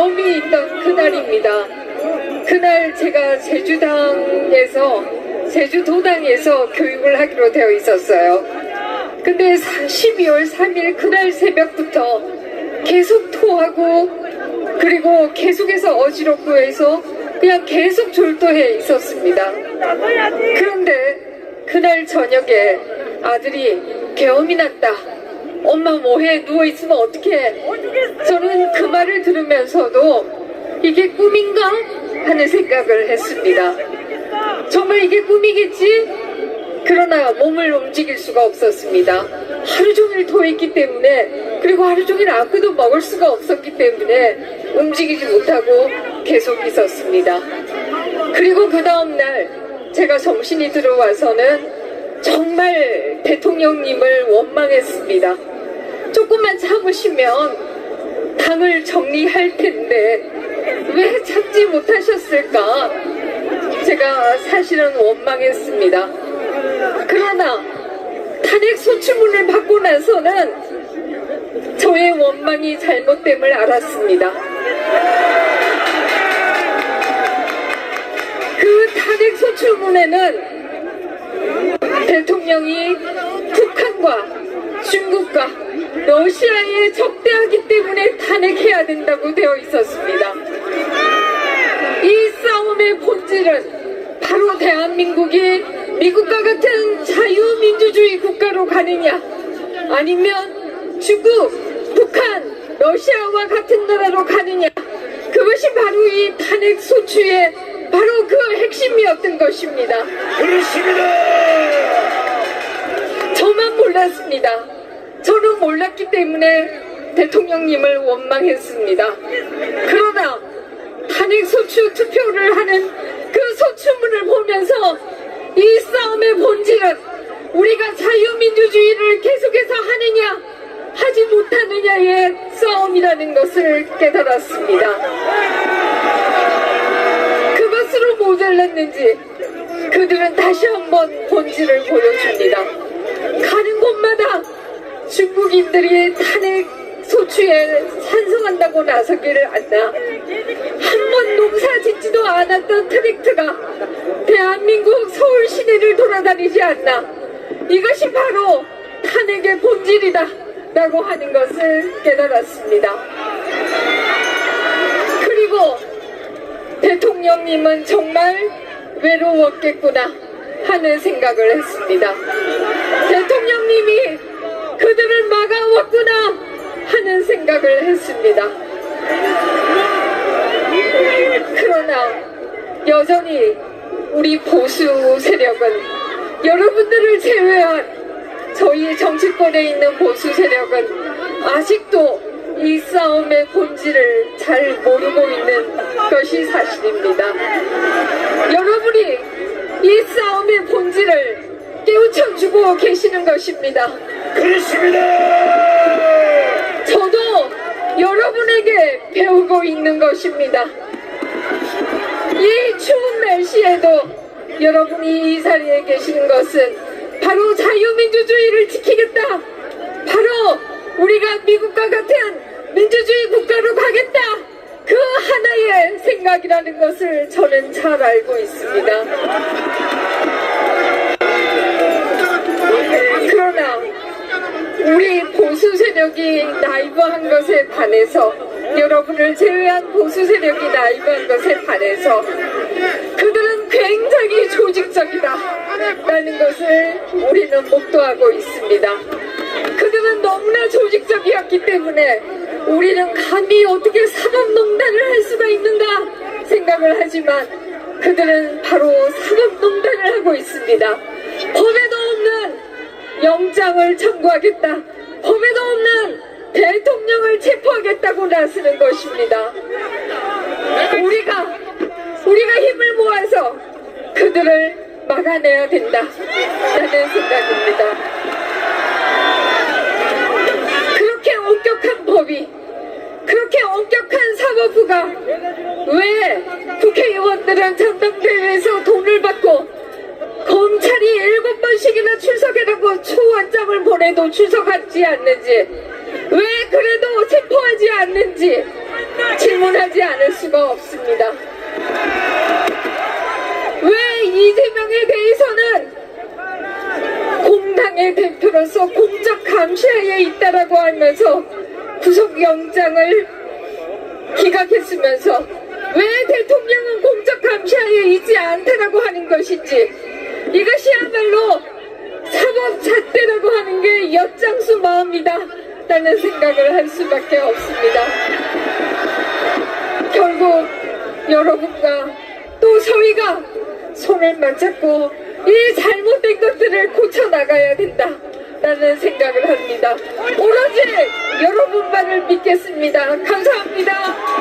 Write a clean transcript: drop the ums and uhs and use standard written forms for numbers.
계엄이 있던 그날입니다. 그날 제가 제주도당에서 교육을 하기로 되어 있었어요. 근데 12월 3일 그날 새벽부터 계속 토하고 그리고 계속해서 어지럽고 해서 그냥 계속 졸도해 있었습니다. 그런데 그날 저녁에 아들이 계엄이 났다. 엄마 뭐해? 누워있으면 어떡해? 저는 그 말을 들으면서도 이게 꿈인가? 하는 생각을 했습니다. 정말 이게 꿈이겠지? 그러나 몸을 움직일 수가 없었습니다. 하루 종일 토했기 때문에 그리고 하루 종일 아무도 먹을 수가 없었기 때문에 움직이지 못하고 계속 있었습니다. 그리고 그 다음날 제가 정신이 들어와서는 정말 대통령님을 원망했습니다. 조금만 참으시면 당을 정리할 텐데 왜 참지 못하셨을까? 제가 사실은 원망했습니다. 그러나 탄핵 소추문을 받고 나서는 저의 원망이 잘못됨을 알았습니다. 그 탄핵 소추문에는 대통령이 북한과 중국과 러시아에 적대하기 때문에 탄핵해야 된다고 되어 있었습니다. 이 싸움의 본질은 바로 대한민국이 미국과 같은 자유민주주의 국가로 가느냐 아니면 중국, 북한, 러시아와 같은 나라로 가느냐, 그것이 바로 이 탄핵 소추의 바로 그 핵심이었던 것입니다. 그렇습니다. 저만 몰랐습니다. 저는 몰랐기 때문에 대통령님을 원망했습니다. 그러나 탄핵 소추 투표를 하는 그 소추문을 보면서 이 싸움의 본질은 우리가 자유민주주의를 계속해서 하느냐 하지 못하느냐의 싸움이라는 것을 깨달았습니다. 그것으로 모자랐는지 그들은 다시 한번 본질을 보여줍니다. 가는 곳마다 중국인들이 탄핵 소추에 찬성한다고 나서기를 않나, 한 번 농사 짓지도 않았던 트랙트가 대한민국 서울 시내를 돌아다니지 않나, 이것이 바로 탄핵의 본질이다 라고 하는 것을 깨달았습니다. 그리고 대통령님은 정말 외로웠겠구나 하는 생각을 했습니다. 대통령님이 그들을 막아왔구나 하는 생각을 했습니다. 그러나 여전히 우리 보수 세력은, 여러분들을 제외한 저희 정치권에 있는 보수 세력은 아직도 이 싸움의 본질을 잘 모르고 있는 것이 사실입니다. 여러분이 이 싸움의 본질을 깨우쳐주고 계시는 것입니다. 그렇습니다. 저도 여러분에게 배우고 있는 것입니다. 이 추운 날씨에도 여러분이 이 자리에 계시는 것은 바로 자유민주주의를 지키겠다, 바로 우리가 미국과 같은 민주주의 국가로 가겠다, 그 하나의 생각이라는 것을 저는 잘 알고 있습니다. 그러나 우리 보수 세력이 나이브한 것에 반해서, 여러분을 제외한 보수 세력이 나이브한 것에 반해서 그들은 굉장히 조직적이다 라는 것을 우리는 목도하고 있습니다. 그들은 너무나 조직적이었기 때문에 우리는 감히 어떻게 사법농단을 할 수가 있는가 생각을 하지만 그들은 바로 사법농단을 하고 있습니다. 법에도 없는 영장을 청구하겠다, 법에도 없는 대통령을 체포하겠다고 나서는 것입니다. 우리가 힘을 모아서 그들을 막아내야 된다 라는 생각입니다. 그렇게 엄격한 법이, 그렇게 엄격한 사법부가 왜 국회의원들은 전당대회에서 돈을 받고 검찰이 7번씩이나 출석해라고 초원장을 보내도 출석하지 않는지, 왜 그래도 체포하지 않는지 질문하지 않을 수가 없습니다. 왜 이재명에 대해서는 공당의 대표로서 공적 감시하에 있다라고 하면서 구속영장을 기각했으면서 왜 대통령은 공적 감시하에 있지 않다라고 하는 것인지, 이것이야말로 사법 잣대라고 하는 게 엿장수 마음이다 라는 생각을 할 수밖에 없습니다. 결국 여러분과 또 저희가 손을 맞잡고 이 잘못된 것들을 고쳐나가야 된다 라는 생각을 합니다. 오로지 여러분만을 믿겠습니다. 감사합니다.